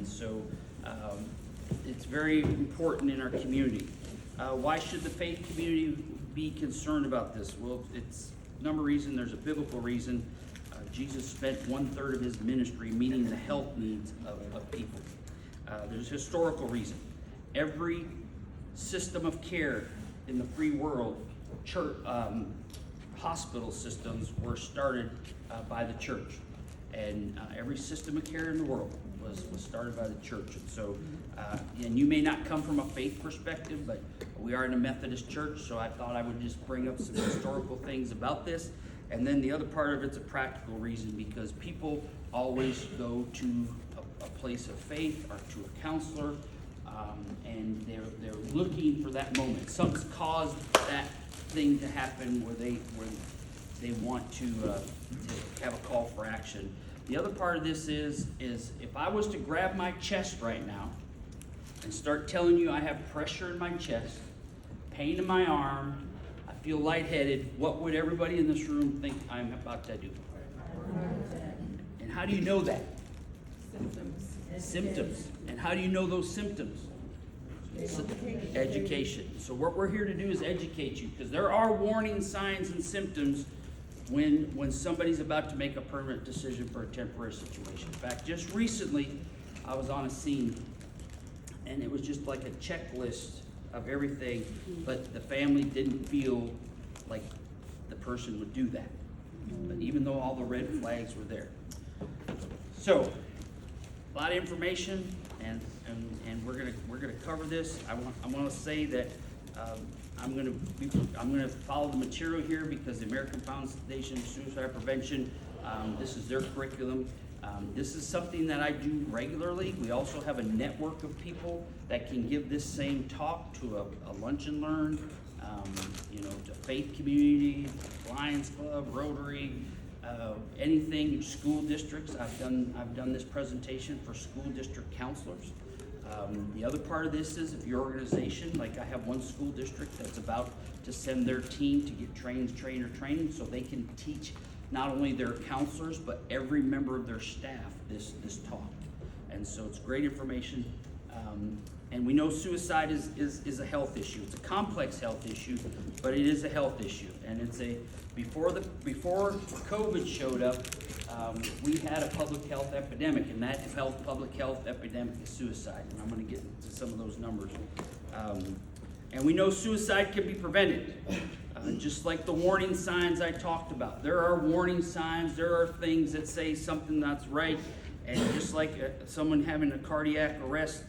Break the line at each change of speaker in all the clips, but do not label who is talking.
And so it's very important in our community. Why should the faith community be concerned about this? Well, it's number of reasons. There's a biblical reason. Jesus spent 1/3 of his ministry meeting the health needs of people. There's a historical reason. Every system of care in the free world, church, hospital systems were started by the church. And every system of care in the world was started by the church. And so, and you may not come from a faith perspective, but we are in a Methodist church, so I thought I would just bring up some historical things about this. And then the other part of it's a practical reason, because people always go to a place of faith or to a counselor, and they're looking for that moment. Something's caused that thing to happen where they want to have a call for action. The other part of this is if I was to grab my chest right now and start telling you I have pressure in my chest, pain in my arm, I feel lightheaded, what would everybody in this room think I'm about to do? And how do you know that? Symptoms. And how do you know those symptoms? Education. So what we're here to do is educate you, because there are warning signs and symptoms when somebody's about to make a permanent decision for a temporary situation. In fact, just recently, I was on a scene, and it was just like a checklist of everything, but the family didn't feel like the person would do that. But even though all the red flags were there. So, a lot of information, and we're gonna cover this. I want to say that I'm gonna follow the material here, because the American Foundation for Suicide Prevention, this is their curriculum. This is something that I do regularly. We also have a network of people that can give this same talk to a lunch and learn, to faith community, Lions Club, Rotary, anything, school districts. I've done this presentation for school district counselors. The other part of this is if your organization, like I have one school district that's about to send their team to get trainer training, so they can teach not only their counselors, but every member of their staff this talk. And so it's great information. And we know suicide is a health issue. It's a complex health issue, but it is a health issue. And it's before COVID showed up, we had a public health epidemic, and that public health epidemic is suicide. And I'm going to get into some of those numbers. And we know suicide can be prevented. Just like the warning signs I talked about. There are warning signs, there are things that say something that's right, and just like someone having a cardiac arrest,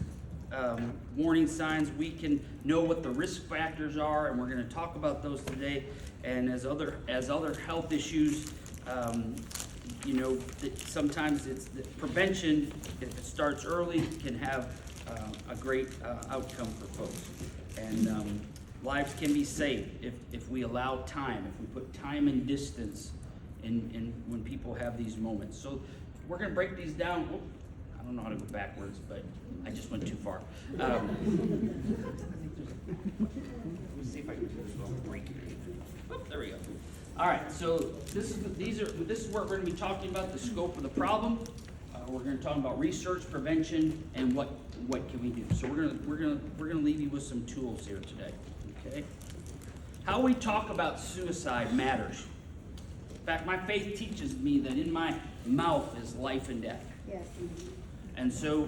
warning signs, we can know what the risk factors are, and we're going to talk about those today. And as other health issues, sometimes it's the prevention, if it starts early, can have a great outcome for folks. And lives can be saved if we allow time, if we put time and distance in when people have these moments. So we're going to break these down. Oh, I don't know how to go backwards, but I just went too far. Let me see if I can do this without breaking it. Oh, there we go. All right, so this is what we're going to be talking about, the scope of the problem. We're going to talk about research, prevention, and what can we do. So we're going to leave you with some tools here today. Okay? How we talk about suicide matters. In fact, my faith teaches me that in my mouth is life and death.
Yes.
And so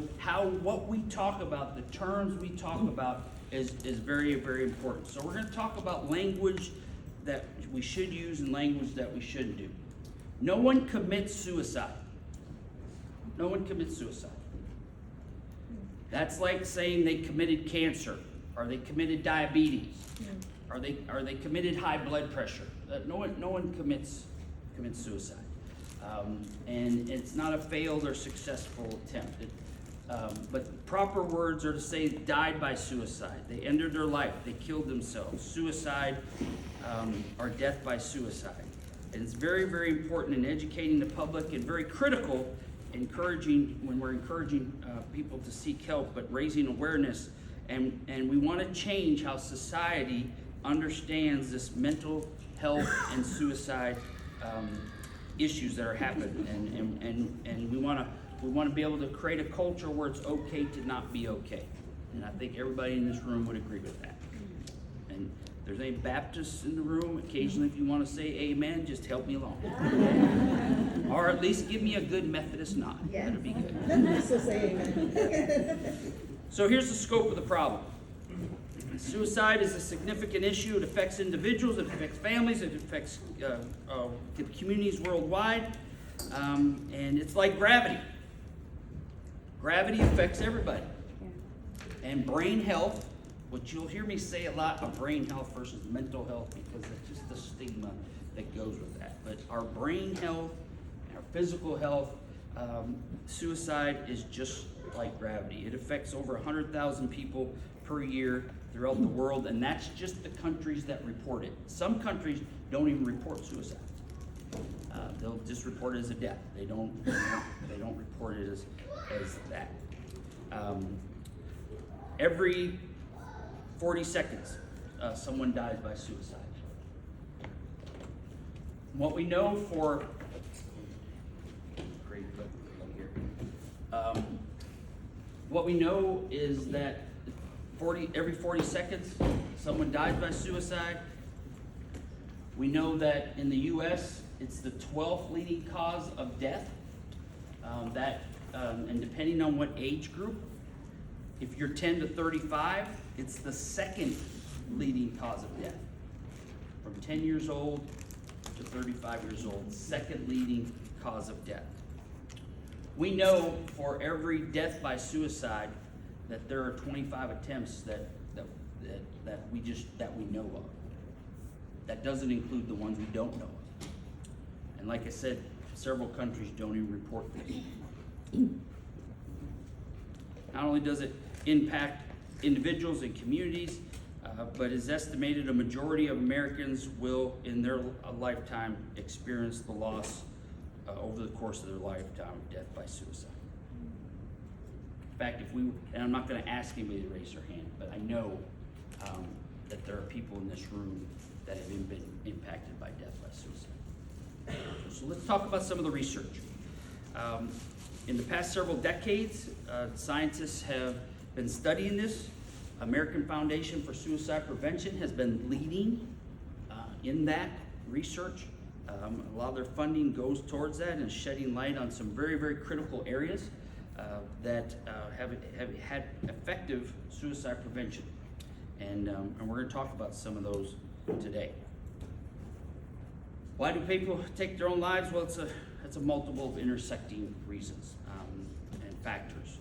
what we talk about, the terms we talk about is very, very important. So we're going to talk about language that we should use and language that we shouldn't do. No one commits suicide. No one commits suicide. That's like saying they committed cancer, or they committed diabetes, or they committed high blood pressure. No one commits suicide, and it's not a failed or successful attempt. But proper words are to say died by suicide. They ended their life. They killed themselves. Suicide or death by suicide. And it's very, very important in educating the public, and very critical when we're encouraging people to seek help, but raising awareness. And we want to change how society understands this mental health and suicide issues that are happening. And we want to We want to be able to create a culture where it's okay to not be okay. And I think everybody in this room would agree with that. And if there's any Baptists in the room, occasionally if you want to say amen, just help me along. Or at least give me a good Methodist nod.
Yeah.
That'd be good.
So say amen.
So here's the scope of the problem. Suicide is a significant issue. It affects individuals, it affects families, it affects communities worldwide. And it's like gravity. Gravity affects everybody. And brain health, which you'll hear me say a lot of brain health versus mental health, because it's just the stigma that goes with that. But our brain health, our physical health, suicide is just like gravity. It affects over 100,000 people per year throughout the world, and that's just the countries that report it. Some countries don't even report suicide. They'll just report it as a death. They don't report it as that. Every 40 seconds, someone dies by suicide. What we know for what we know is that every 40 seconds, someone dies by suicide. We know that in the U.S., it's the 12th leading cause of death. And depending on what age group, if you're 10 to 35, it's the second leading cause of death. From 10 years old to 35 years old, second leading cause of death. We know for every death by suicide that there are 25 attempts that we know of. That doesn't include the ones we don't know of. And like I said, several countries don't even report this. Not only does it impact individuals and communities, but it's estimated a majority of Americans will, in their lifetime, experience the loss over the course of their lifetime of death by suicide. In fact, and I'm not going to ask anybody to raise their hand, but I know that there are people in this room that have been impacted by death by suicide. So let's talk about some of the research. In the past several decades, scientists have been studying this. American Foundation for Suicide Prevention has been leading in that research. A lot of their funding goes towards that and shedding light on some very, very critical areas that have had effective suicide prevention. And we're going to talk about some of those today. Why do people take their own lives? Well, it's a multiple of intersecting reasons and factors.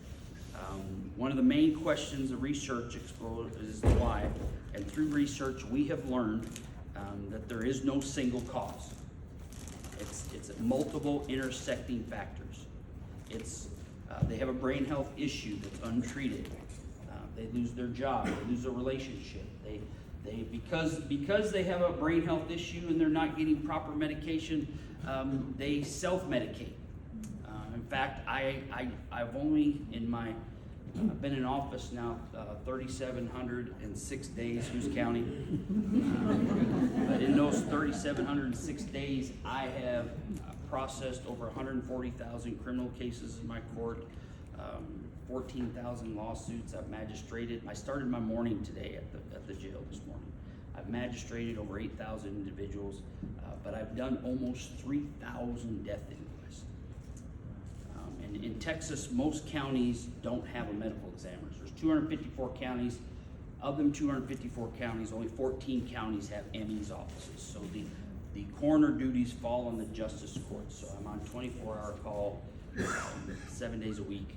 One of the main questions of research explores is why, and through research we have learned that there is no single cause. It's multiple intersecting factors. They have a brain health issue that's untreated. They lose their job. They lose a relationship. Because they have a brain health issue and they're not getting proper medication, they self-medicate. In fact, I've only I've been in office now 3,706 days, who's counting? But in those 3,706 days, I have processed over 140,000 criminal cases in my court, 14,000 lawsuits. I've magistrated. I started my morning today at the jail this morning. I've magistrated over 8,000 individuals, but I've done almost 3,000 death inquests. And in Texas, most counties don't have a medical examiner. There's 254 counties. Of them 254 counties, only 14 counties have ME's offices. So the coroner duties fall on the justice court. So I'm on 24-hour call, 7 days a week,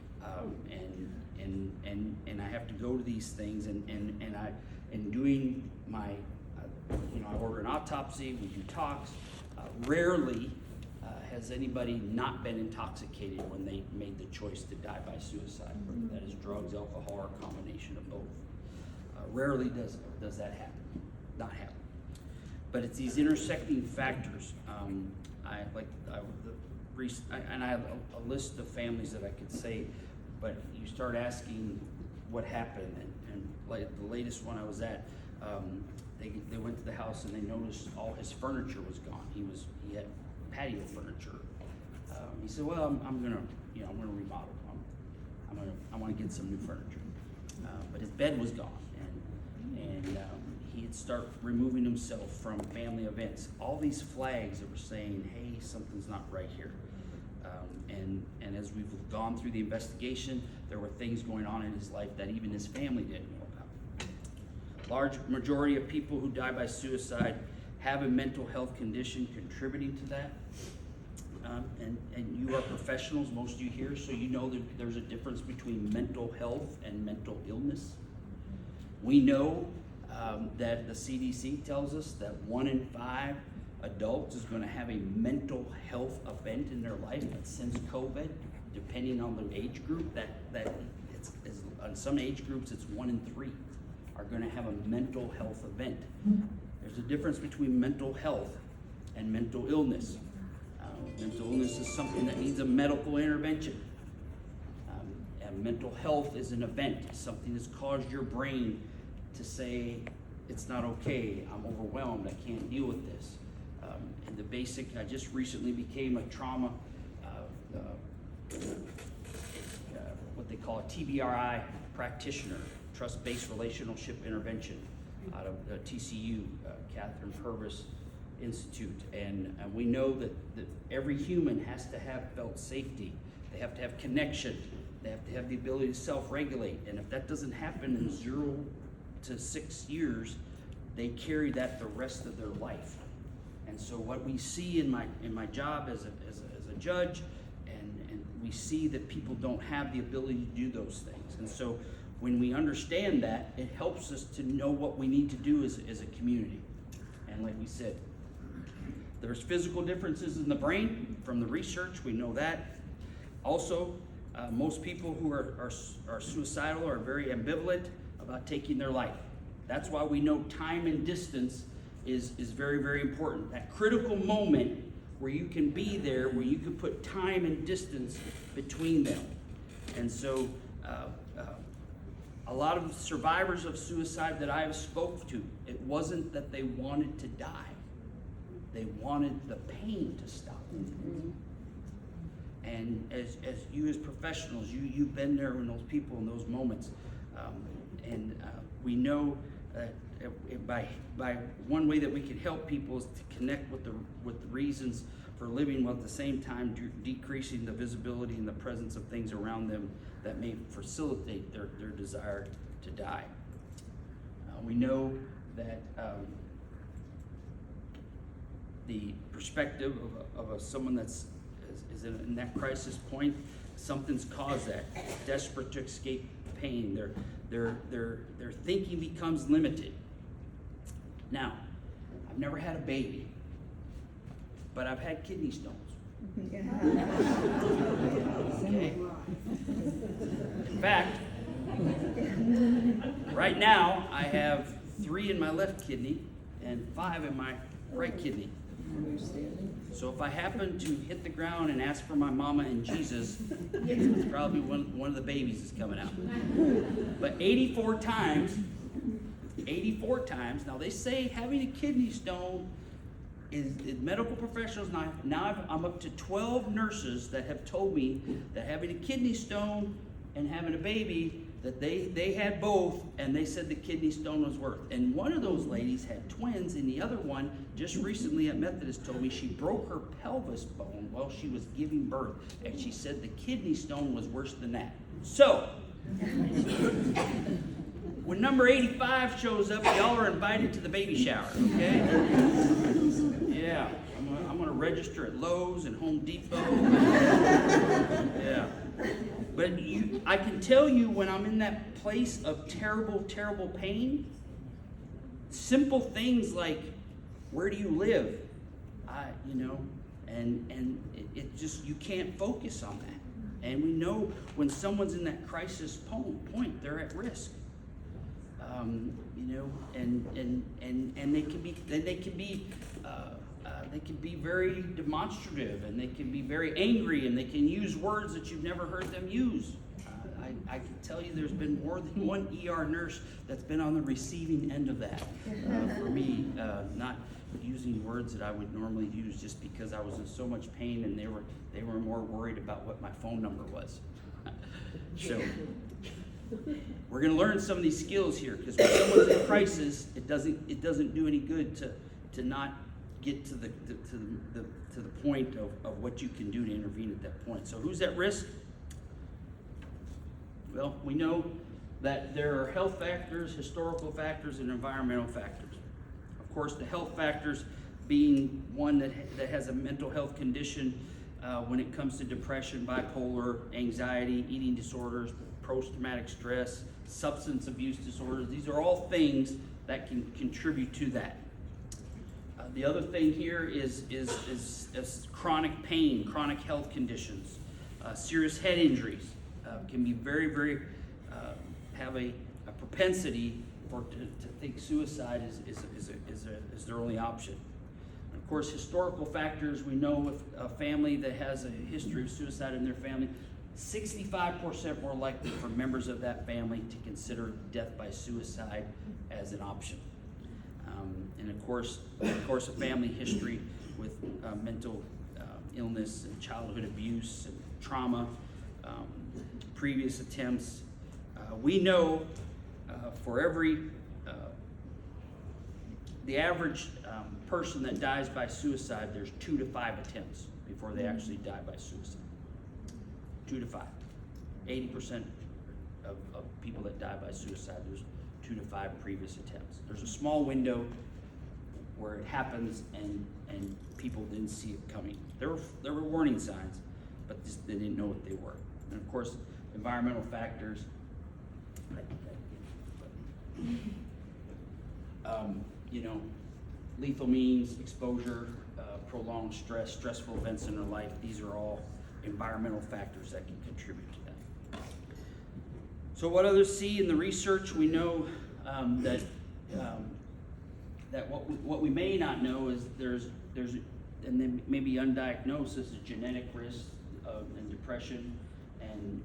and I have to go to these things. And doing my, I order an autopsy. We do talks. Rarely has anybody not been intoxicated when they made the choice to die by suicide, whether that is drugs, alcohol, or a combination of both. Rarely does that happen, not happen. But it's these intersecting factors. I have a list of families that I could say, but you start asking what happened, and like the latest one I was at, they went to the house and they noticed all his furniture was gone. He had patio furniture. He said, "Well, I'm gonna I'm gonna remodel. I want to get some new furniture. But his bed was gone, and he'd start removing himself from family events. All these flags that were saying, "Hey, something's not right here." And as we've gone through the investigation, there were things going on in his life that even his family didn't know about. Large majority of people who die by suicide have a mental health condition contributing to that. And you are professionals, most of you here, so you know that there's a difference between mental health and mental illness. We know that the CDC tells us that 1 in 5 adults is going to have a mental health event in their life. And since COVID, depending on the age group, that it's on some age groups it's 1 in 3 are going to have a mental health event. There's a difference between mental health and mental illness. Mental illness is something that needs a medical intervention. And mental health is an event, something that's caused your brain to say, it's not okay, I'm overwhelmed, I can't deal with this. And the basic, I just recently became a trauma, what they call a TBRI practitioner, trust-based relationship intervention, out of TCU, Catherine Purvis Institute. And we know that every human has to have felt safety. They have to have connection. They have to have the ability to self-regulate. And if that doesn't happen in 0 to 6 years, they carry that the rest of their life. And so what we see in my job as a judge, and we see that people don't have the ability to do those things. And so when we understand that, it helps us to know what we need to do as a community. And like we said, there's physical differences in the brain from the research, we know that. Also, most people who are suicidal are very ambivalent about taking their life. That's why we know time and distance is very, very important. That critical moment where you can be there, where you can put time and distance between them. And so a lot of survivors of suicide that I have spoke to, it wasn't that they wanted to die. They wanted the pain to stop. Mm-hmm. And as you as professionals, you've been there when those people in those moments. We know that by one way that we can help people is to connect with the reasons for living, while at the same time decreasing the visibility and the presence of things around them that may facilitate their desire to die. We know that the perspective of someone that's is in that crisis point, something's caused that, desperate to escape pain. Their thinking becomes limited. Now, I've never had a baby, but I've had kidney stones. Okay. In fact, right now I have 3 in my left kidney and 5 in my right kidney. So if I happen to hit the ground and ask for my mama and Jesus, it's probably one of the babies is coming out. But 84 times, now they say having a kidney stone is medical professionals, now I'm up to 12 nurses that have told me that having a kidney stone and having a baby, that they had both, and they said the kidney stone was worth. And one of those ladies had twins, and the other one just recently at Methodist told me she broke her pelvis bone while she was giving birth, and she said the kidney stone was worse than that. So when number 85 shows up, y'all are invited to the baby shower, okay? Yeah, I'm gonna register at Lowe's and Home Depot. Yeah. But I can tell you, when I'm in that place of terrible, terrible pain, simple things like, where do you live? And it just, you can't focus on that. And we know when someone's in that crisis point, they're at risk. And they can be very demonstrative, and they can be very angry, and they can use words that you've never heard them use. I can tell you there's been more than one ER nurse that's been on the receiving end of that. For me, not using words that I would normally use just because I was in so much pain, and they were more worried about what my phone number was. So we're going to learn some of these skills here, because when someone's in crisis, it doesn't do any good to not get to the point of what you can do to intervene at that point. So who's at risk? Well, we know that there are health factors, historical factors, and environmental factors. Of course, the health factors being one that has a mental health condition when it comes to depression, bipolar, anxiety, eating disorders, post-traumatic stress, substance abuse disorders. These are all things that can contribute to that. The other thing here is chronic pain, chronic health conditions, serious head injuries can be very have a propensity to think suicide is their only option. And of course, historical factors. We know if a family that has a history of suicide in their family, 65% more likely for members of that family to consider death by suicide as an option. And of course, a family history with mental illness and childhood abuse and trauma, previous attempts. We know for every the average person that dies by suicide, there's 2 to 5 attempts before they actually die by suicide. 2 to 5. 80% of people that die by suicide, there's 2 to 5 previous attempts. There's a small window where it happens and people didn't see it coming. There were warning signs, but they didn't know what they were. And of course, environmental factors. Lethal means, exposure, prolonged stress, stressful events in their life. These are all environmental factors that can contribute to that. So what others see in the research, we know that what we may not know is there's and then maybe undiagnosed is a genetic risk and depression, and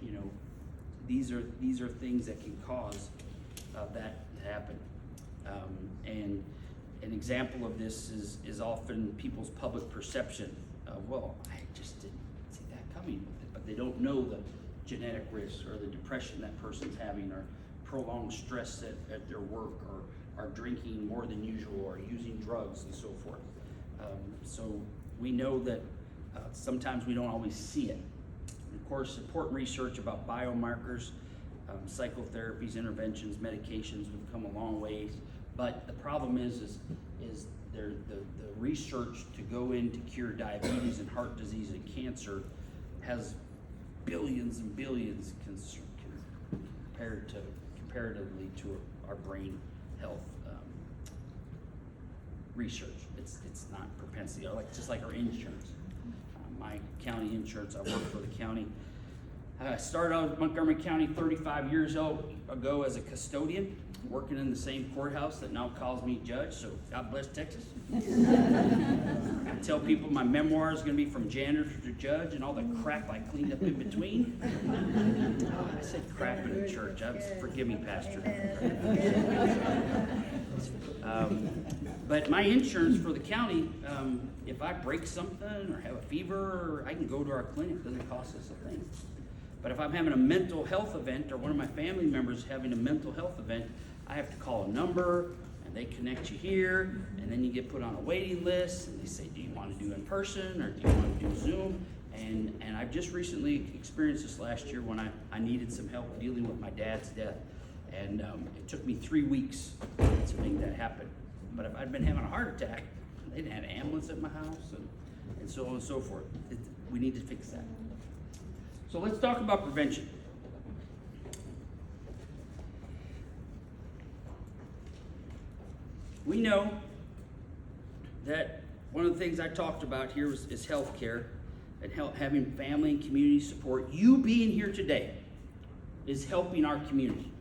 these are things that can cause that to happen. And an example of this is often people's public perception of, well, I just didn't see that coming, but they don't know the genetic risk or the depression that person's having, or prolonged stress at their work, or drinking more than usual, or using drugs and so forth. So we know that sometimes we don't always see it. And of course, important research about biomarkers, psychotherapies, interventions, medications have come a long ways. But the problem is the research to go in to cure diabetes and heart disease and cancer has billions and billions comparatively to our brain health research. It's not propensity, just like our insurance. My county insurance, I work for the county. I started out in Montgomery County 35 years ago as a custodian, working in the same courthouse that now calls me judge, so God bless Texas. I tell people my memoir is going to be from janitor to judge and all the crap I cleaned up in between. I said crap in the church. Forgive me, Pastor. But my insurance for the county, if I break something or have a fever, I can go to our clinic. It doesn't cost us a thing. But if I'm having a mental health event, or one of my family members having a mental health event, I have to call a number, and they connect you here, and then you get put on a waiting list, and they say, do you want to do in person, or do you want to do Zoom? And I've just recently experienced this last year when I needed some help dealing with my dad's death. And it took me 3 weeks to make that happen. But if I'd been having a heart attack, they'd had an ambulance at my house, and so on and so forth. We need to fix that. So let's talk about prevention. We know that one of the things I talked about here is health care and having family and community support. You being here today is helping our community,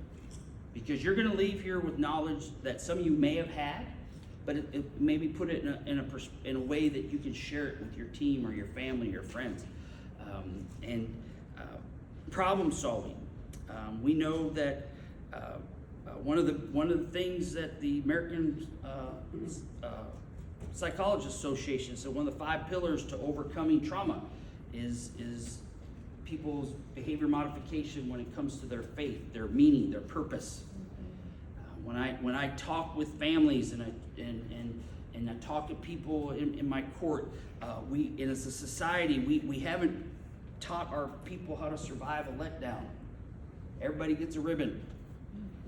because you're going to leave here with knowledge that some of you may have had, but it maybe put it in a way that you can share it with your team or your family or friends. And problem solving. We know that one of the things that the American Psychologists Association said, one of the 5 pillars to overcoming trauma is people's behavior modification when it comes to their faith, their meaning, their purpose. When I talk with families and I talk to people in my court, and as a society, we haven't taught our people how to survive a letdown. Everybody gets a ribbon.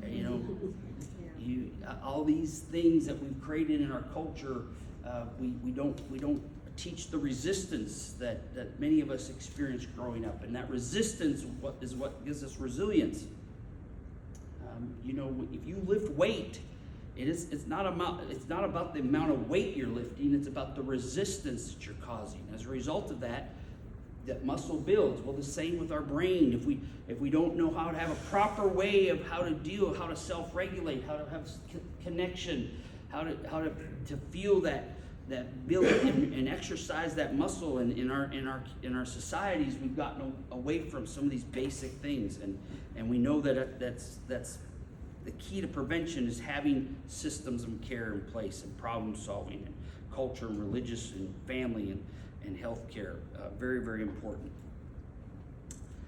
You know, all these things that we've created in our culture, we don't teach the resistance that many of us experienced growing up, and that resistance is what gives us resilience. You know, if you lift weight, it's not about the amount of weight you're lifting, it's about the resistance that you're causing. As a result of that muscle builds. Well, the same with our brain. If we don't know how to have a proper way of how to deal, how to self-regulate, how to have connection, how to feel that build and exercise that muscle in our societies, we've gotten away from some of these basic things, and we know that that's the key to prevention is having systems of care in place and problem solving and culture and religious and family and health care. Very, very important.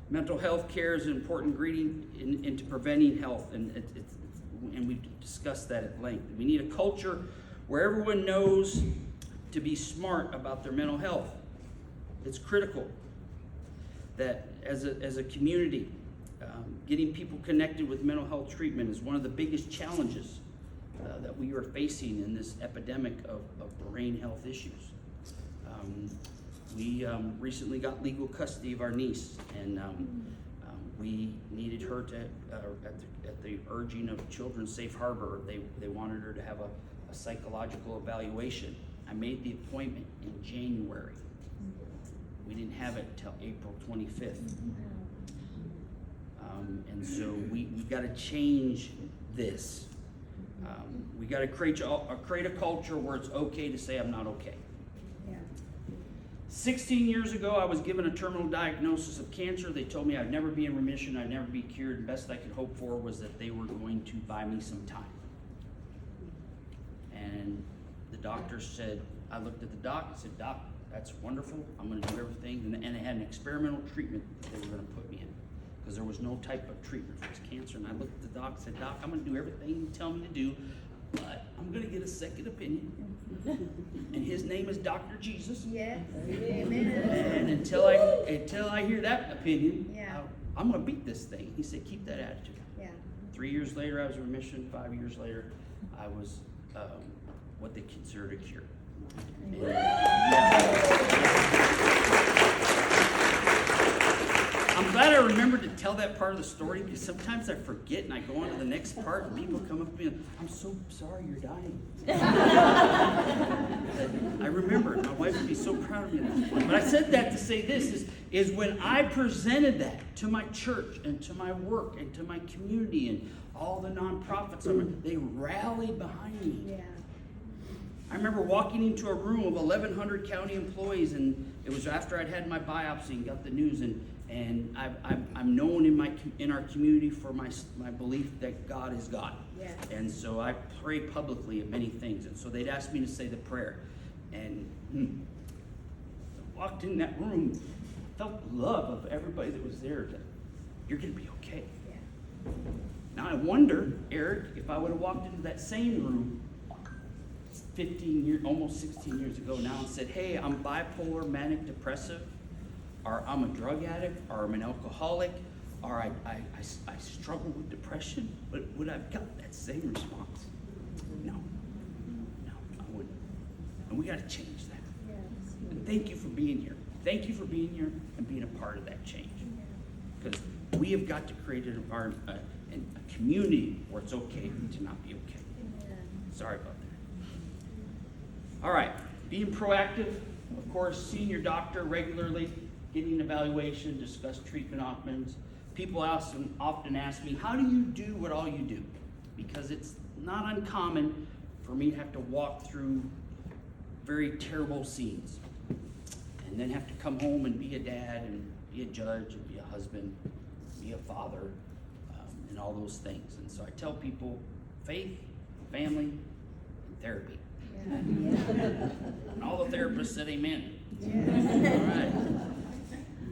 Mental health care is an important ingredient into preventing health, and we've discussed that at length. We need a culture where everyone knows to be smart about their mental health. It's critical that as a community, getting people connected with mental health treatment is one of the biggest challenges that we are facing in this epidemic of brain health issues. We recently got legal custody of our niece, and we needed her to, at the urging of Children's Safe Harbor, they wanted her to have a psychological evaluation. I made the appointment in January. We didn't have it until April 25th. And so we got to change this. We got to create a culture where it's okay to say I'm not okay. 16 years ago, I was given a terminal diagnosis of cancer. They told me I'd never be in remission, I'd never be cured. The best I could hope for was that they were going to buy me some time. And the doctor said, I looked at the doc and said, Doc, that's wonderful. I'm going to do everything. And they had an experimental treatment that they were going to put me in because there was no type of treatment for his cancer. And I looked at the doc and said, Doc, I'm going to do everything you tell me to do, but I'm going to get a second opinion. And his name is Dr. Jesus.
Yes. Amen.
And until I hear that opinion, I'm going to beat this thing. He said, keep that attitude.
Yeah.
3 years later, I was in remission. 5 years later, I was what they considered a cure. I'm glad I remembered to tell that part of the story because sometimes I forget and I go on to the next part and people come up to me and I'm so sorry you're dying. I remember it. My wife would be so proud of me at that point. But I said that to say this is when I presented that to my church and to my work and to my community and all the nonprofits, they rallied behind me.
Yeah.
I remember walking into a room of 1,100 county employees, and it was after I'd had my biopsy and got the news, and I'm known in our community for my belief that God is God.
Yeah.
And so I pray publicly at many things, and so they'd ask me to say the prayer, and I walked in that room, felt the love of everybody that was there. That you're going to be okay.
Yeah.
Now I wonder, Eric, if I would have walked into that same room 15 years, almost 16 years ago now and said, hey, I'm bipolar, manic depressive, or I'm a drug addict, or I'm an alcoholic, or I struggle with depression, but would I have got that same response? No, I wouldn't. And we got to change that.
Yes.
And thank you for being here. Thank you for being here and being a part of that change. Because we have got to create an environment, a community where it's okay to not be okay. Sorry about that. All right, being proactive, of course, seeing your doctor regularly, getting an evaluation, discuss treatment options. People often ask me, how do you do what all you do? Because it's not uncommon for me to have to walk through very terrible scenes and then have to come home and be a dad and be a judge and be a husband, be a father, and all those things. And so I tell people, faith, family, and therapy. And all the therapists said amen. All right.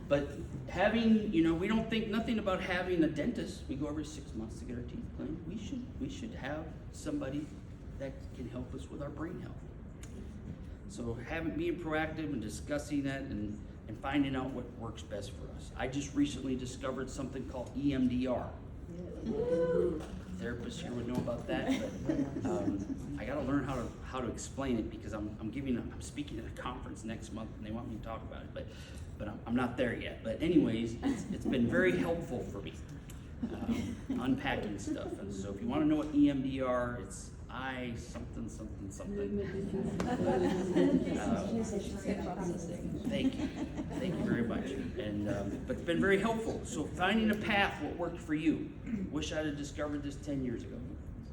But having, we don't think nothing about having a dentist. We go every 6 months to get our teeth cleaned. We should have somebody that can help us with our brain health. So being proactive and discussing that and finding out what works best for us. I just recently discovered something called EMDR. Therapists here would know about that, but I got to learn how to explain it, because I'm speaking at a conference next month and they want me to talk about it, but I'm not there yet. But anyways, it's been very helpful for me, unpacking stuff. And so if you want to know what EMDR, it's something. Thank you very much. And but it's been very helpful. So finding a path, what worked for you. Wish I'd have discovered this 10 years ago.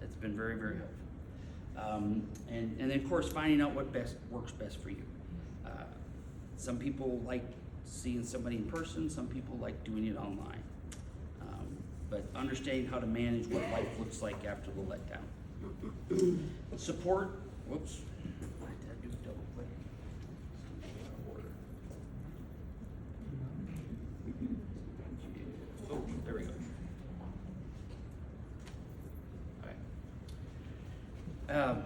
It's been very, very helpful. And then of course finding out what works best for you. Some people like seeing somebody in person. Some people like doing it online. But understanding how to manage what life looks like after the letdown. Support, whoops, I had to do a double click. Oh, there we go. All right.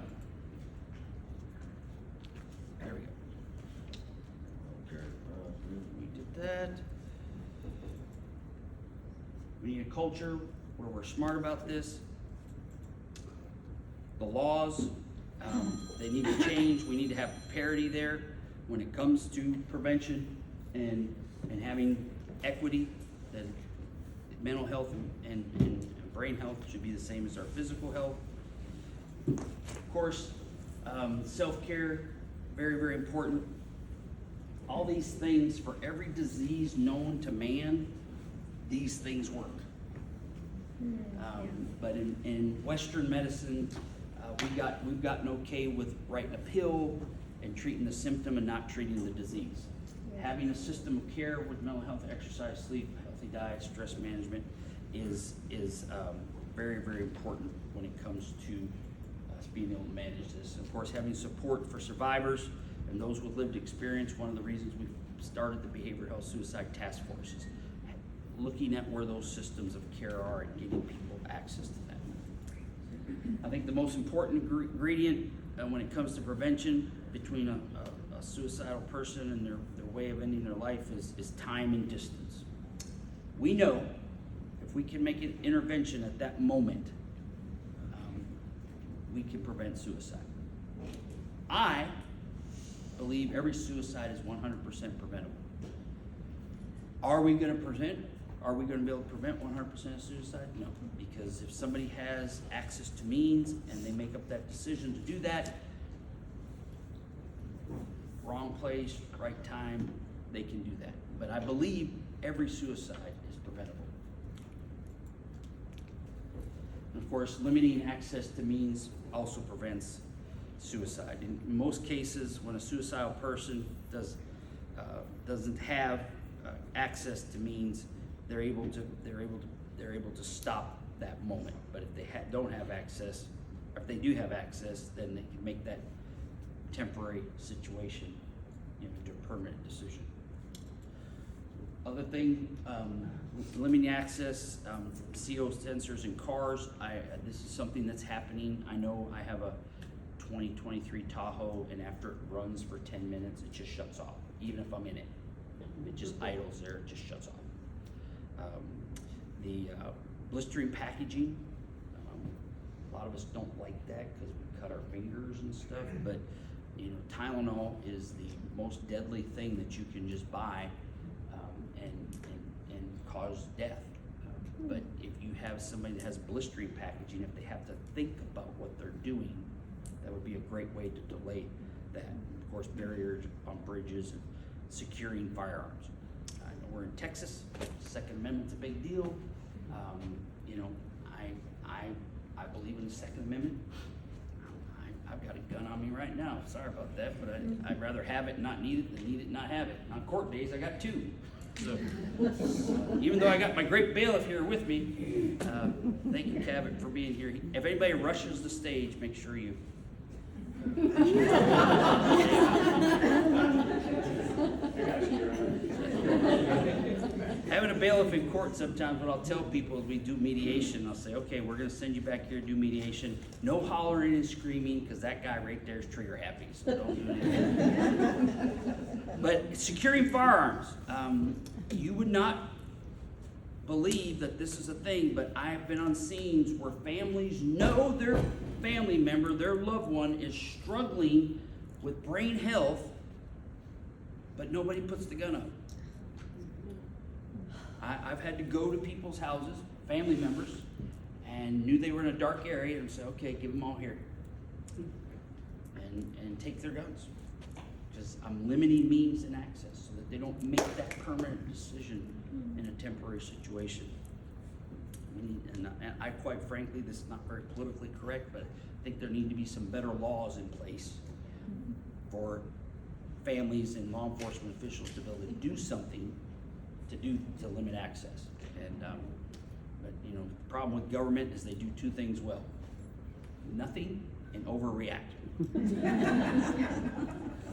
There we go. Okay, we did that. We need a culture where we're smart about this. The laws, they need to change. We need to have parity there when it comes to prevention and having equity. That mental health and brain health should be the same as our physical health. Of course, self-care, very, very important. All these things, for every disease known to man, these things work. But in Western medicine, we've gotten okay with writing a pill and treating the symptom and not treating the disease. Yeah. Having a system of care with mental health, exercise, sleep, healthy diet, stress management is very, very important when it comes to us being able to manage this. And of course, having support for survivors and those with lived experience. One of the reasons we started the Behavioral Health Suicide Task Force is looking at where those systems of care are and getting people access to that. I think the most important ingredient when it comes to prevention between a suicidal person and their way of ending their life is time and distance. We know if we can make an intervention at that moment, we can prevent suicide. I believe every suicide is 100% preventable. Are we going to be able to prevent 100% of suicide? No, because if somebody has access to means and they make up that decision to do that, wrong place, right time, they can do that. But I believe every suicide is preventable. And of course, limiting access to means also prevents suicide. In most cases, when a suicidal person doesn't have access to means, they're able to stop that moment. But if they don't have access, or if they do have access, then they can make that temporary situation into a permanent decision. Other thing, limiting access, CO sensors in cars. This is something that's happening. I know I have a 2023 Tahoe, and after it runs for 10 minutes, it just shuts off. Even if I'm in it, it just idles there, it just shuts off. The blistering packaging, a lot of us don't like that because we cut our fingers and stuff, but Tylenol is the most deadly thing that you can just buy and cause death. But if you have somebody that has blistering packaging, if they have to think about what they're doing, that would be a great way to delay that. Of course, barriers on bridges and securing firearms. I know we're in Texas. Second Amendment's a big deal. I believe in the Second Amendment. I've got a gun on me right now. Sorry about that, but I'd rather have it and not need it than need it and not have it. On court days, I got two. So, even though I got my great bailiff here with me, thank you, Cabot, for being here. If anybody rushes the stage, make sure you. Having a bailiff in court sometimes, what I'll tell people is we do mediation. I'll say, okay, we're going to send you back here to do mediation. No hollering and screaming, because that guy right there is trigger happy. So don't do anything. But securing firearms, you would not believe that this is a thing, but I've been on scenes where families know their family member, their loved one, is struggling with brain health, but nobody puts the gun up. I've had to go to people's houses, family members, and knew they were in a dark area and say, okay, give them all here. And take their guns. Because I'm limiting means and access so that they don't make that permanent decision in a temporary situation. And I quite frankly, this is not very politically correct, but I think there need to be some better laws in place for families and law enforcement officials to be able to do something to limit access. And but you know, the problem with government is they do two things well: nothing and overreact.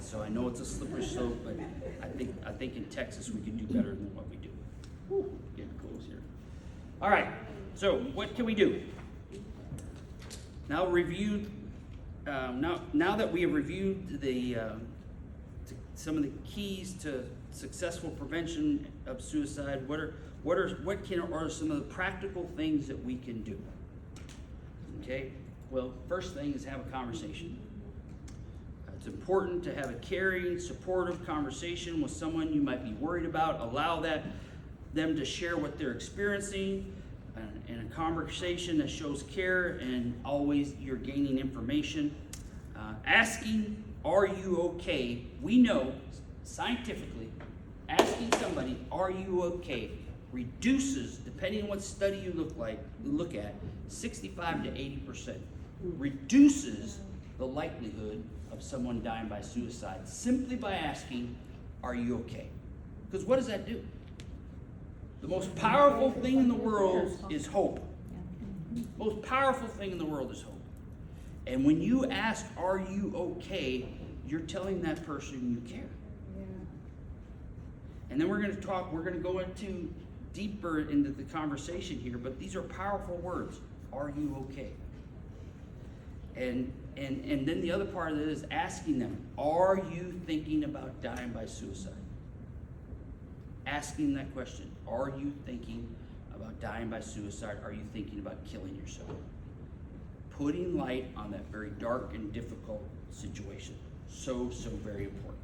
So I know it's a slippery slope, but I think in Texas we can do better than what we do. Getting close here. All right. So what can we do? Now now that we have reviewed the some of the keys to successful prevention of suicide, what are some of the practical things that we can do? Okay. Well, first thing is have a conversation. It's important to have a caring, supportive conversation with someone you might be worried about. Allow them to share what they're experiencing, and a conversation that shows care, and always you're gaining information. Asking, are you okay? We know scientifically, asking somebody, are you okay, reduces, depending on what study you look at, 65 to 80%. Reduces the likelihood of someone dying by suicide simply by asking, are you okay? Because what does that do? The most powerful thing in the world is hope. Most powerful thing in the world is hope. And when you ask, are you okay, you're telling that person you care. And then we're going to go into deeper into the conversation here, but these are powerful words. Are you okay? And then the other part of it is asking them, are you thinking about dying by suicide? Asking that question, are you thinking about dying by suicide? Are you thinking about killing yourself? Putting light on that very dark and difficult situation. So very important.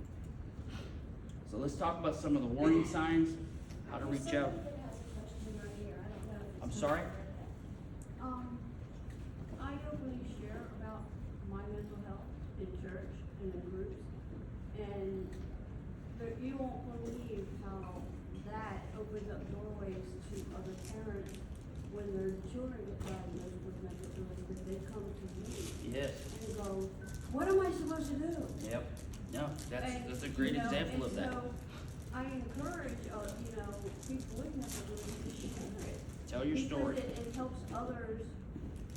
So let's talk about some of the warning signs, how to reach out. I'm sorry?
I openly share about my mental health in church and in groups, but you won't believe how that opens up doorways to other parents when their children get diagnosed with mental illness, that they come to me.
Yes.
And go, what am I supposed to do?
Yep. No, that's a great example of that.
So I encourage, people with mental illness to share it.
Tell your story.
Because it helps others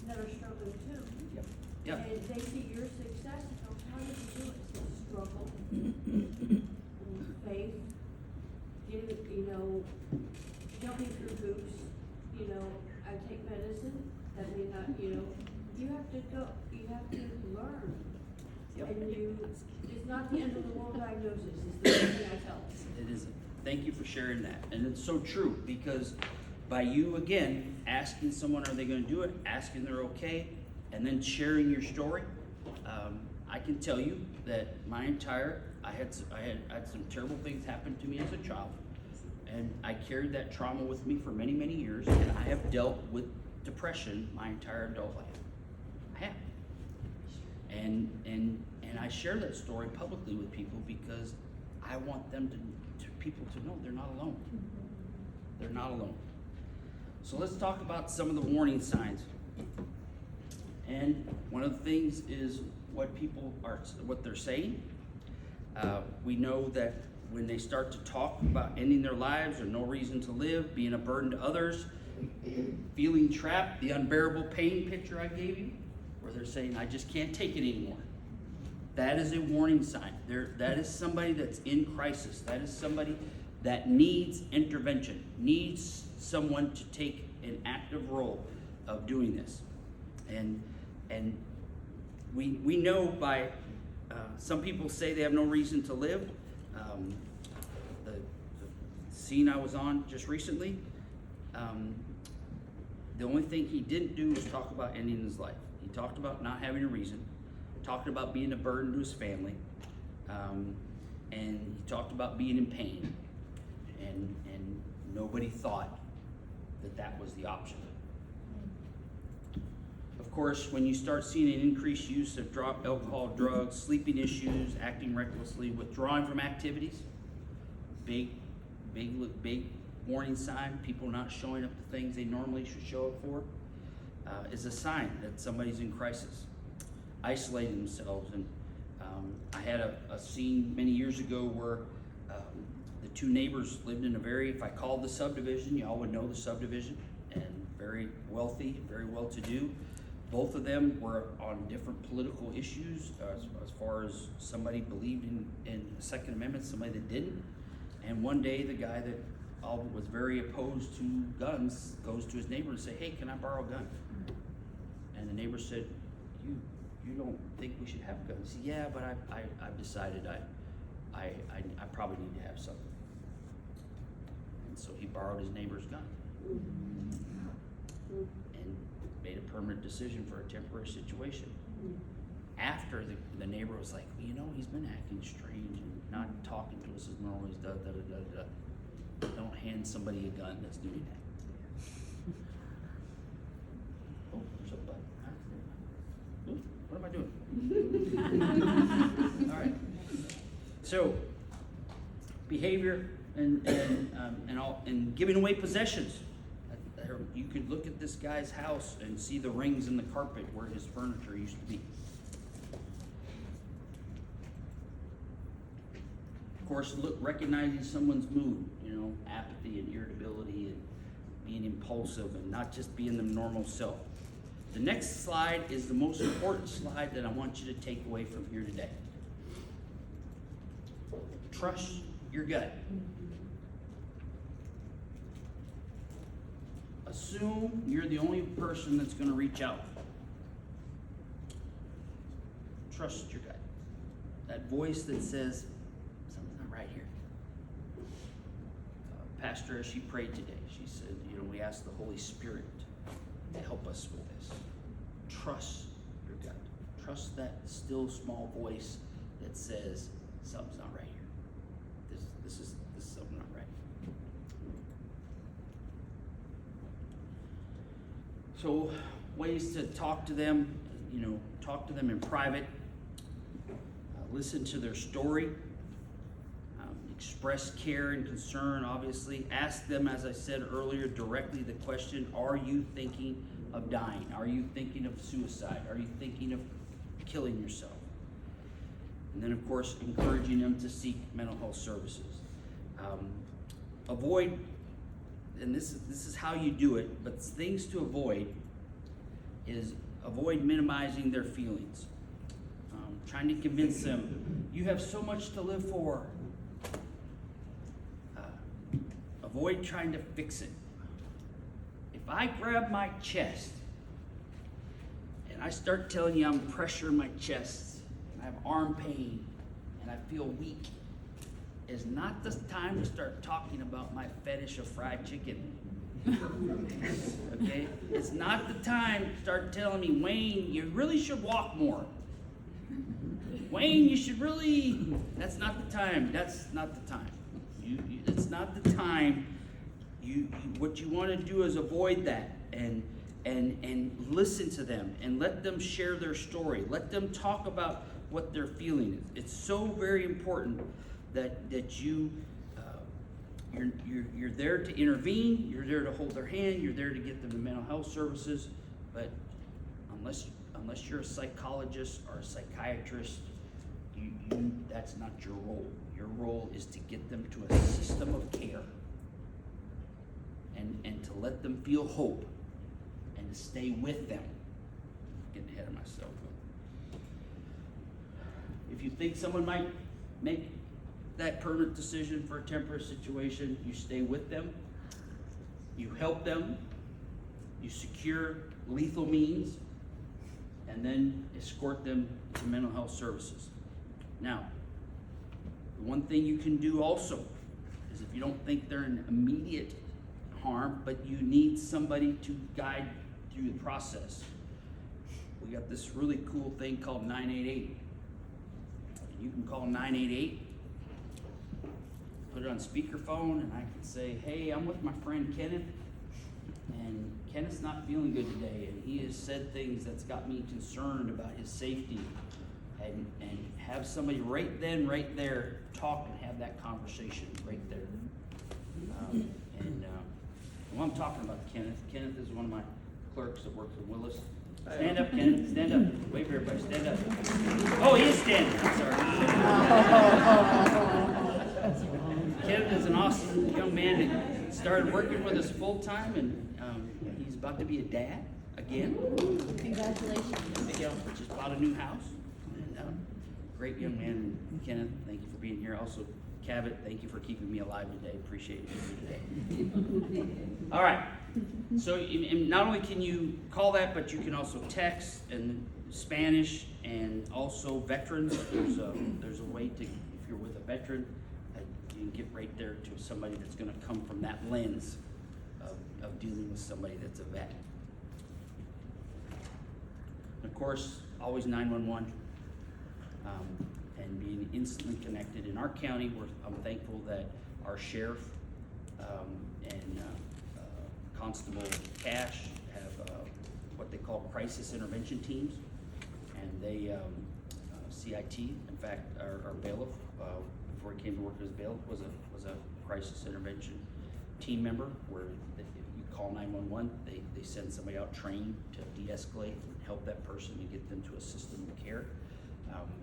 that are struggling too.
Yep. Yep.
And they see your success and go, how did you do it? So struggle, faith, jumping through hoops, I take medicine, that may not, you have to learn.
Yep.
And it's not the end of the world diagnosis, it's the thing I tell.
It isn't. Thank you for sharing that. And it's so true, because by you, again, asking someone, are they going to do it, asking they're okay, and then sharing your story, I can tell you that I had some terrible things happen to me as a child, and I carried that trauma with me for many, many years, and I have dealt with depression my entire adult life. I have. And I share that story publicly with people because I want them people to know they're not alone. They're not alone. So let's talk about some of the warning signs. And one of the things is what they're saying. We know that when they start to talk about ending their lives or no reason to live, being a burden to others, feeling trapped, the unbearable pain picture I gave you, where they're saying, I just can't take it anymore. That is a warning sign. That is somebody that's in crisis. That is somebody that needs intervention, needs someone to take an active role of doing this. And we know by, some people say they have no reason to live. The scene I was on just recently, the only thing he didn't do was talk about ending his life. He talked about not having a reason, talked about being a burden to his family, and he talked about being in pain, and nobody thought that was the option. Of course, when you start seeing an increased use of alcohol, drugs, sleeping issues, acting recklessly, withdrawing from activities, big warning sign, people not showing up to things they normally should show up for, is a sign that somebody's in crisis. Isolating themselves. And I had a scene many years ago where the two neighbors lived in if I called the subdivision, y'all would know the subdivision, and very wealthy, very well-to-do. Both of them were on different political issues as far as somebody believed in the Second Amendment, somebody that didn't. And one day the guy that was very opposed to guns goes to his neighbor and say, hey, can I borrow a gun? And the neighbor said, you don't think we should have guns? He said, yeah, but I've decided I probably need to have something. And so he borrowed his neighbor's gun and made a permanent decision for a temporary situation. After the neighbor was like, well, he's been acting strange and not talking to us as normal as da. Don't hand somebody a gun that's doing that. Oh, there's a button. Ooh, what am I doing? All right. So, behavior and giving away possessions. You could look at this guy's house and see the rings in the carpet where his furniture used to be. Of course, recognizing someone's mood, apathy and irritability and being impulsive and not just being the normal self. The next slide is the most important slide that I want you to take away from here today. Trust your gut. Assume you're the only person that's going to reach out. Trust your gut. That voice that says, something's not right here. Pastor, as she prayed today, she said, we ask the Holy Spirit to help us with this. Trust your gut. Trust that still small voice that says, something's not right here. This is something not right. So ways to talk to them, talk to them in private, listen to their story, express care and concern, obviously. Ask them, as I said earlier, directly the question, are you thinking of dying? Are you thinking of suicide? Are you thinking of killing yourself? And then, of course, encouraging them to seek mental health services. Avoid, and this is how you do it, but things to avoid is avoid minimizing their feelings. Trying to convince them, you have so much to live for. Avoid trying to fix it. If I grab my chest and I start telling you I'm pressuring my chest, and I have arm pain, and I feel weak, is not the time to start talking about my fetish of fried chicken. Okay? It's not the time to start telling me, Wayne, you really should walk more. Wayne, you should really, that's not the time. That's not the time. It's not the time. What you want to do is avoid that and listen to them and let them share their story. Let them talk about what they're feeling. It's so very important that you're there to intervene. You're there to hold their hand. You're there to get them to mental health services. But unless you're a psychologist or a psychiatrist, that's not your role. Your role is to get them to a system of care and to let them feel hope and to stay with them. Getting ahead of myself. If you think someone might make that permanent decision for a temporary situation, you stay with them, you help them, you secure lethal means, and then escort them to mental health services. Now, the one thing you can do also is if you don't think they're in immediate harm, but you need somebody to guide through the process, we got this really cool thing called 988. You can call 988, put it on speakerphone, and I can say, hey, I'm with my friend Kenneth, and Kenneth's not feeling good today, and he has said things that's got me concerned about his safety, and have somebody right then, right there, talk and have that conversation right there. Well, I'm talking about Kenneth. Kenneth is one of my clerks that works in Willis. Stand up, Kenneth, stand up. Wave for everybody, stand up. Oh, he is standing, I'm sorry. Kenneth is an awesome young man that started working with us full time, and he's about to be a dad again.
Congratulations.
Just bought a new house. And, great young man, Kenneth. Thank you for being here. Also, Cabot, thank you for keeping me alive today. Appreciate you today. All right. So, and not only can you call that, but you can also text and Spanish, and also veterans. There's a way to, if you're with a veteran, you can get right there to somebody that's going to come from that lens of dealing with somebody that's a vet. And of course, always 911. And being instantly connected. In our county, I'm thankful that our sheriff and Constable Cash have what they call crisis intervention teams, and they CIT. In fact, our bailiff, before he came to work as bailiff, was a crisis intervention team member. Where if you call 911, they send somebody out trained to de-escalate and help that person and get them to a system of care.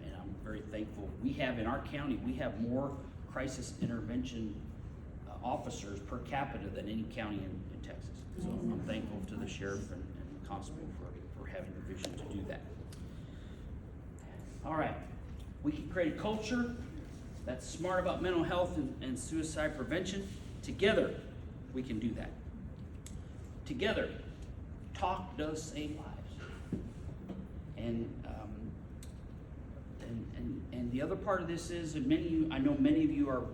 And I'm very thankful. We have in our county, we have more crisis intervention officers per capita than any county in Texas. So I'm thankful to the sheriff and the constable for having the vision to do that. All right, we can create a culture that's smart about mental health and suicide prevention. Together, we can do that. Together, talk does save lives. And the other part of this is, and I know many of you are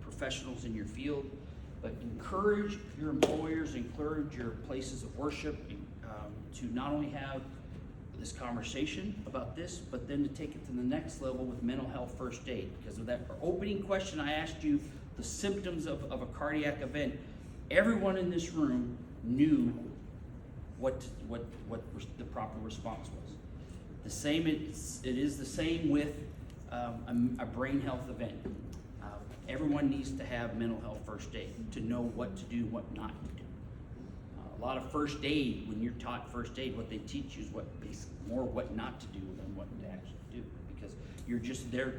professionals in your field, but encourage your employers, encourage your places of worship to not only have this conversation about this, but then to take it to the next level with mental health first aid. Because of that opening question I asked you, the symptoms of a cardiac event, everyone in this room knew what the proper response was. The same, it is the same with a brain health event. Everyone needs to have mental health first aid to know what to do, what not to do. A lot of first aid, when you're taught first aid, what they teach you is more what not to do than what to actually do, because you're just there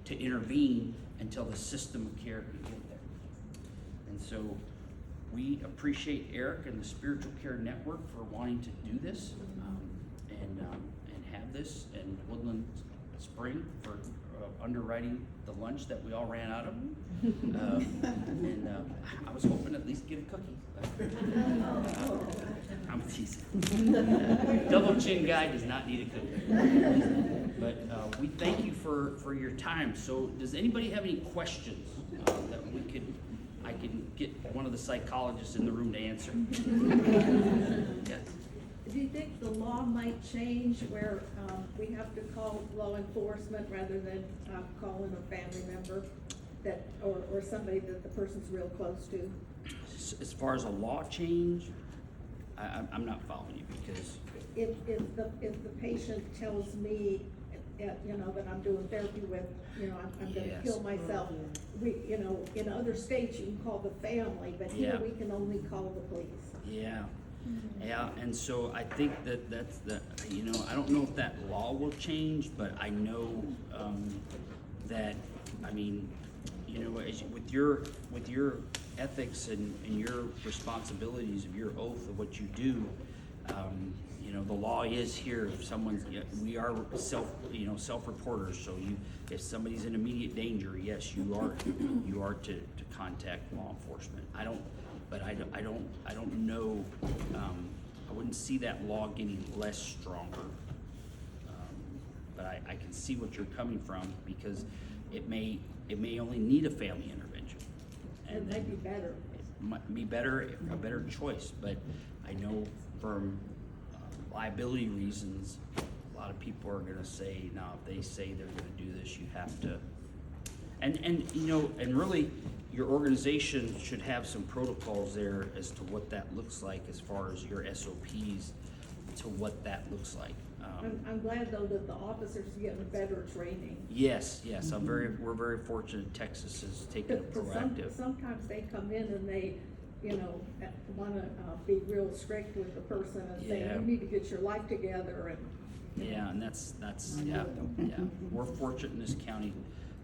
to intervene until the system of care can get there. And so we appreciate Eric and the Spiritual Care Network for wanting to do this and have this, and Woodlands Spring for underwriting the lunch that we all ran out of. I was hoping to at least get a cookie. I'm teasing. Double chin guy does not need a cookie. But we thank you for your time. So does anybody have any questions that I can get one of the psychologists in the room to answer? Yes.
Do you think the law might change where we have to call law enforcement rather than calling a family member or somebody that the person's real close to?
As far as a law change, I'm not following you, because
If the patient tells me, that I'm doing therapy with, I'm going to
Yes.
kill myself. In other states you can call the family, but here
Yeah.
we can only call the police.
yeah. Yeah, and so I think that's I don't know if that law will change, but I know, that, I mean, with your ethics and your responsibilities of your oath of what you do, the law is here. If someone's, we are self-reporters, so if somebody's in immediate danger, yes, you are to contact law enforcement. I don't know, I wouldn't see that law getting less stronger. But I can see what you're coming from, because it may only need a family intervention.
It might be better.
It might be a better choice, but I know from liability reasons, a lot of people are gonna say, no, if they say they're gonna do this, you have to. And really, your organization should have some protocols there as to what that looks like, as far as your SOPs to what that looks like.
I'm glad though that the officers are getting better training.
Yes, we're very fortunate Texas has taken a proactive.
Sometimes they come in and they, wanna be real strict with the person and say,
Yeah.
you need to get your life together and.
Yeah, and that's yeah. We're fortunate in this county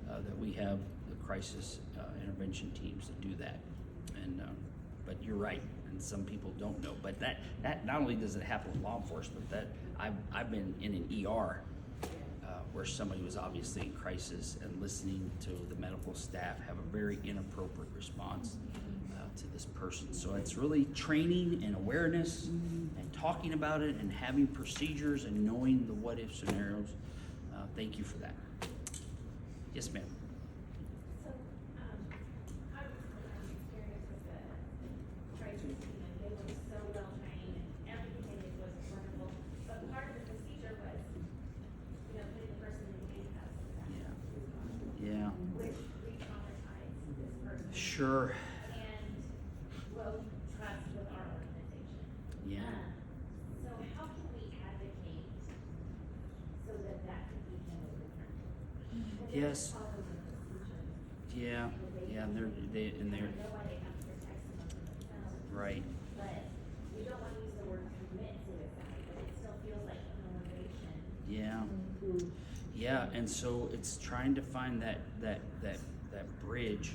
that we have the crisis intervention teams that do that. And but you're right, and some people don't know. But that not only does it happen with law enforcement, that I've been in an ER where somebody was obviously in crisis, and listening to the medical staff have a very inappropriate response to this person. So it's really training and awareness and talking about it and having procedures and knowing the what if scenarios. Thank you for that. Yes, ma'am.
So, I was curious with the crisis team, and they were so well trained, and everything they did was wonderful. But part of the procedure was, putting the person in handcuffs.
Yeah.
Which re-traumatized this person.
Sure.
And will trust with our organization.
Yeah.
So how can we advocate so that could be handled differently?
Yes. Yeah. And they're
I know why they have to protect someone from themselves.
right.
But we don't want to use the word commit suicide, but it still feels like a motivation.
Yeah. Yeah, and so it's trying to find that bridge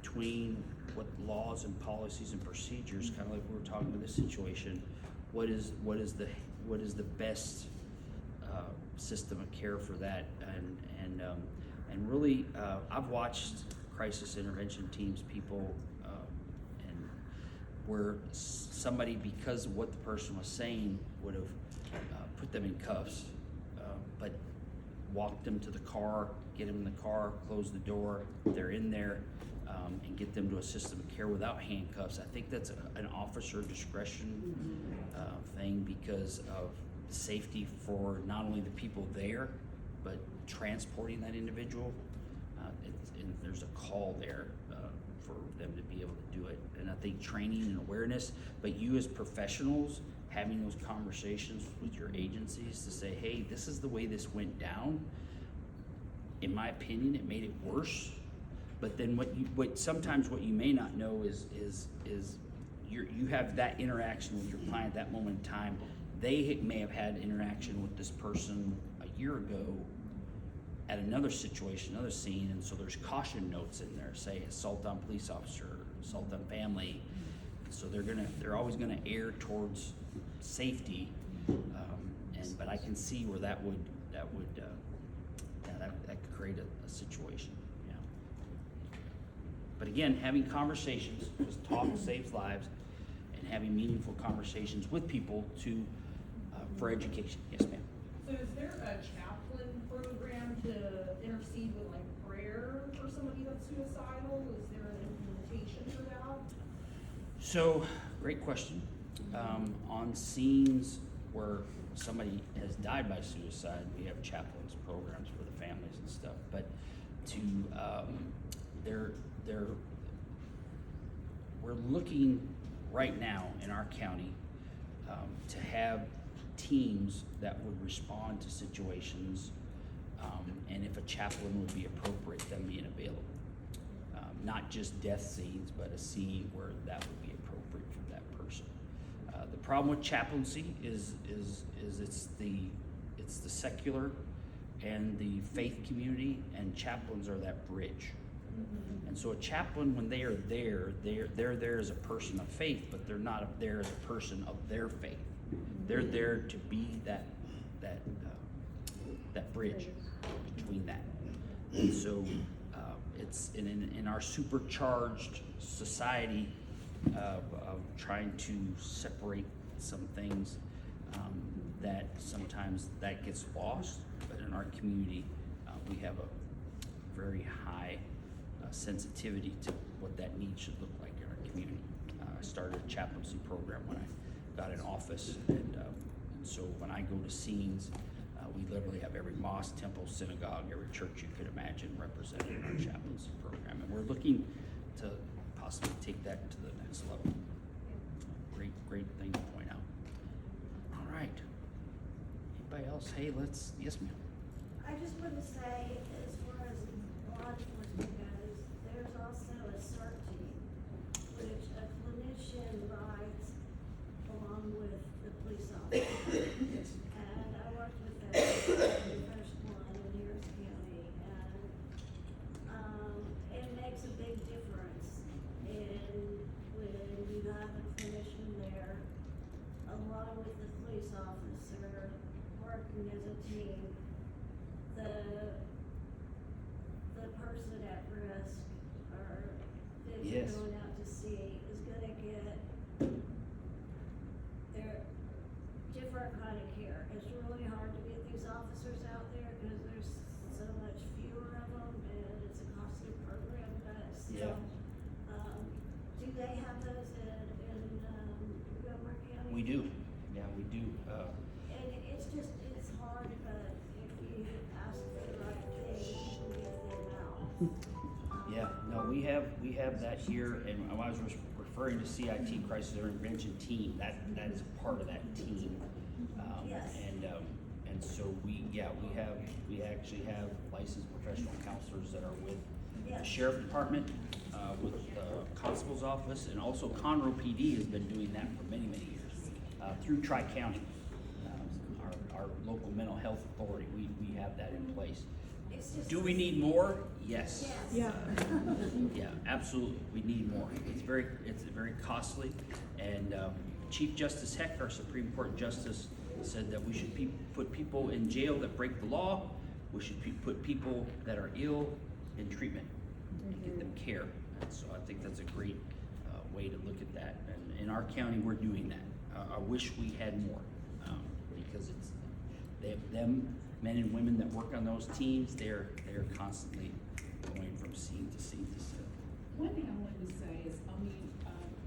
between what laws and policies and procedures, kind of like we were talking about this situation. What is the best system of care for that? And really, I've watched crisis intervention teams, people, and where somebody, because of what the person was saying, would have put them in cuffs, but walk them to the car, get them in the car, close the door, they're in there, and get them to a system of care without handcuffs. I think that's an officer discretion thing, because of safety for not only the people there, but transporting that individual. And there's a call there for them to be able to do it. And I think training and awareness, but you as professionals having those conversations with your agencies to say, hey, this is the way this went down. In my opinion, it made it worse. But then sometimes what you may not know is you have that interaction with your client at that moment in time. They may have had interaction with this person a year ago at another situation, another scene, and so there's caution notes in there, say assault on police officer, assault on family. So they're always gonna err towards safety, but I can see where that could create a situation. Yeah. But again, having conversations, because talk saves lives, and having meaningful conversations with people for education. Yes, ma'am.
So is there a chaplain program to intercede with prayer for somebody that's suicidal? Is there an implementation for that?
So, great question. On scenes where somebody has died by suicide, we have chaplains programs for the families and stuff. But we're looking right now in our county to have teams that would respond to situations, and if a chaplain would be appropriate, them being available. Not just death scenes, but a scene where that would be appropriate for that person. problem with chaplaincy is it's the secular and the faith community, and chaplains are that bridge. And so a chaplain, when they are there, they're there as a person of faith, but they're not there as a person of their faith. They're there to be that bridge between that. And so it's in our supercharged society of trying to separate some things, that sometimes that gets lost. But in our community, we have a very high sensitivity to what that need should look like in our community. I started a chaplaincy program when I got in office, and so when I go to scenes, we literally have every mosque, temple, synagogue, every church you could imagine represented in our chaplaincy program, and we're looking to possibly take that to the next level. Great thing to point out. All right. Anybody else? Hey, yes, ma'am.
I just want to say, as far as law enforcement goes, there's also a CERT team, which a clinician rides along with the police officer. And I worked with them in the first one in Harris County, and it makes a big difference in when you have a clinician there along with the police officer working as a team. The person at risk or that you're
Yes.
going out to see is gonna get their different kind of care. It's really hard to get these officers out there because there's so much fewer of them and it's a costly program, but still. Do they have those in Montgomery County?
We do. Yeah, we do.
And it's hard, but if you ask for the right thing, you can get them out.
Yeah, no, we have that here, and I was referring to CIT, Crisis Intervention Team. That is a part of that team.
Yes.
And so we actually have licensed professional counselors that are with the
Yes.
sheriff department, with the constable's office, and also Conroe PD has been doing that for many years, through Tri-County, our local mental health authority. We have that in place.
It's just.
Do we need more? Yes.
Yes.
Yeah.
Yeah, absolutely, we need more. It's very costly, and Chief Justice Heck, our Supreme Court Justice, said that we should put people in jail that break the law. We should put people that are ill in treatment and give them care. And so I think that's a great way to look at that. And in our county, we're doing that. I wish we had more, because them men and women that work on those teams, they're constantly going from scene to scene to scene.
One thing I wanted to say is,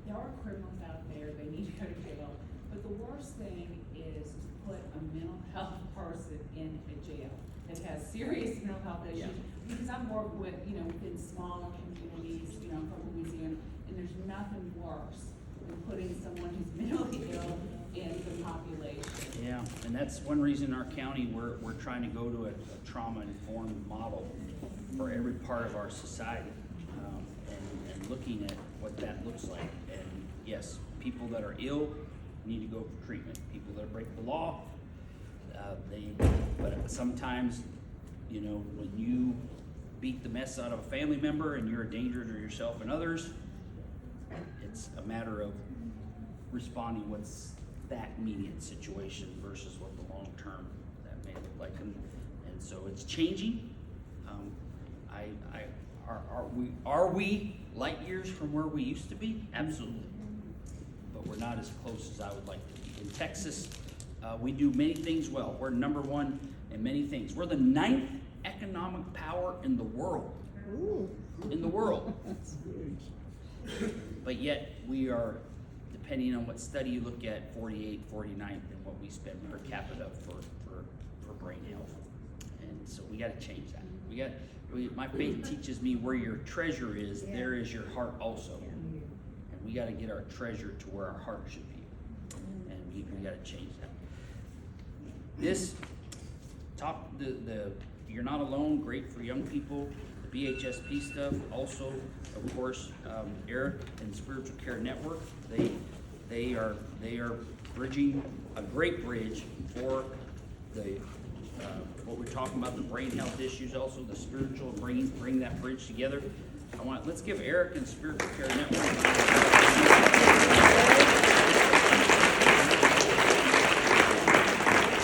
there are criminals out there, they need to go to jail, but the worst thing is to put a mental health person in a jail that has serious mental health issues.
Yeah.
Because I'm working with, within smaller communities, from Louisiana, and there's nothing worse than putting someone who's mentally ill in the population.
Yeah, and that's one reason in our county, we're trying to go to a trauma-informed model for every part of our society, and looking at what that looks like. And yes, people that are ill need to go for treatment. People that break the law, but sometimes, when you beat the mess out of a family member and you're a danger to yourself and others, it's a matter of responding what's that immediate situation versus what the long term that may look like, and so it's changing. Are we light years from where we used to be? Absolutely, but we're not as close as I would like to be. In Texas, we do many things well. We're number one in many things. We're the 9th economic power in the world. In the world. But yet we are, depending on what study you look at, 48, 49th in what we spend per capita for brain health. And so we gotta change that. My faith teaches me where your treasure is, there is your heart also. And we gotta get our treasure to where our heart should be. And we gotta change that. This You're Not Alone, great for young people. The BHSP stuff, also, of course, Eric and Spiritual Care Network, they are bridging, a great bridge for the, what we're talking about, the brain health issues, also the spiritual, bring that bridge together. Let's give Eric and Spiritual Care Network.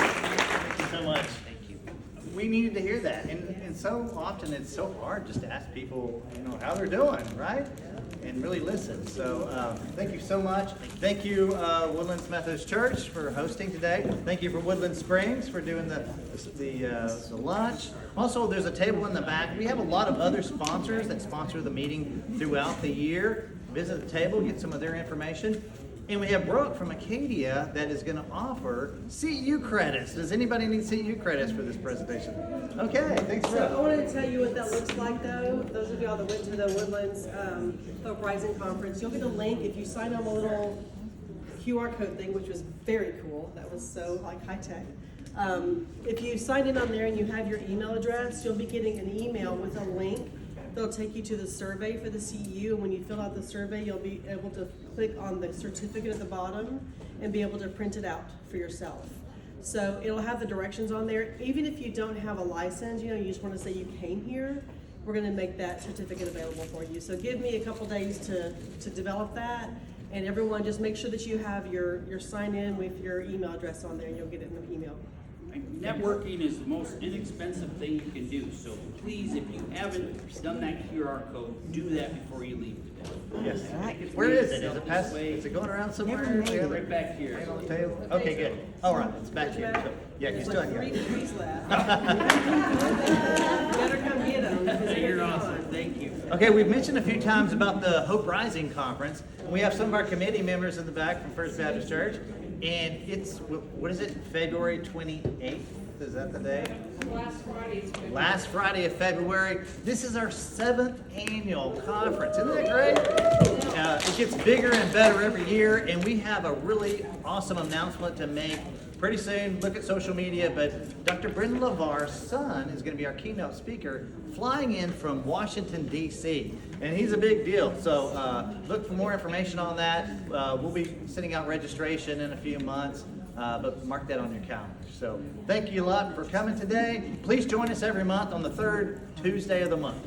Thank you so much.
Thank you.
We needed to hear that, and so often it's so hard just to ask people, how they're doing, right? And really listen. So thank you so much. Thank you, Woodlands Methodist Church, for hosting today. Thank you for Woodland Springs for doing the lunch. Also, there's a table in the back. We have a lot of other sponsors that sponsor the meeting throughout the year. Visit the table, get some of their information. And we have Brooke from Acadia that is going to offer CU credits. Does anybody need CU credits for this presentation? Okay, thanks,
So I
Brooke.
wanted to tell you what that looks like, though. Those of y'all that went to the Woodlands Hope Rising Conference, you'll get a link if you sign on a little QR code thing, which was very cool. That was so high tech. If you sign in on there and you have your email address, you'll be getting an email with a link. They'll take you to the survey for the CEU, and when you fill out the survey, you'll be able to click on the certificate at the bottom and be able to print it out for yourself. So it'll have the directions on there. Even if you don't have a license, you just want to say you came here, we're going to make that certificate available for you. So give me a couple days to develop that, and everyone just make sure that you have your sign in with your email address on there, and you'll get it in the email.
Networking is the most inexpensive thing you can do, so please, if you haven't done that QR code, do that before you leave today.
Yes.
It's
Where is it?
made
Is it past?
this way.
Is it going around somewhere?
Right back here.
Right on the table? Okay, good. All right, it's back here. So, yeah, you
There's
still
like
have
3
it.
degrees left. Better come get them.
You're awesome, thank you.
Okay, we've mentioned a few times about the Hope Rising Conference. We have some of our committee members in the back from First Baptist Church, and it's, what is it, February 28th? Is that the day? Last Friday of February. This is our 7th annual conference. Isn't that great? It gets bigger and better every year, and we have a really awesome announcement to make pretty soon. Look at social media, but Dr. Brendan LeVar's son is going to be our keynote speaker, flying in from Washington, D.C., and he's a big deal. So look for more information on that. We'll be sending out registration in a few months. But mark that on your calendar. So thank you a lot for coming today. Please join us every month on the 3rd Tuesday of the month.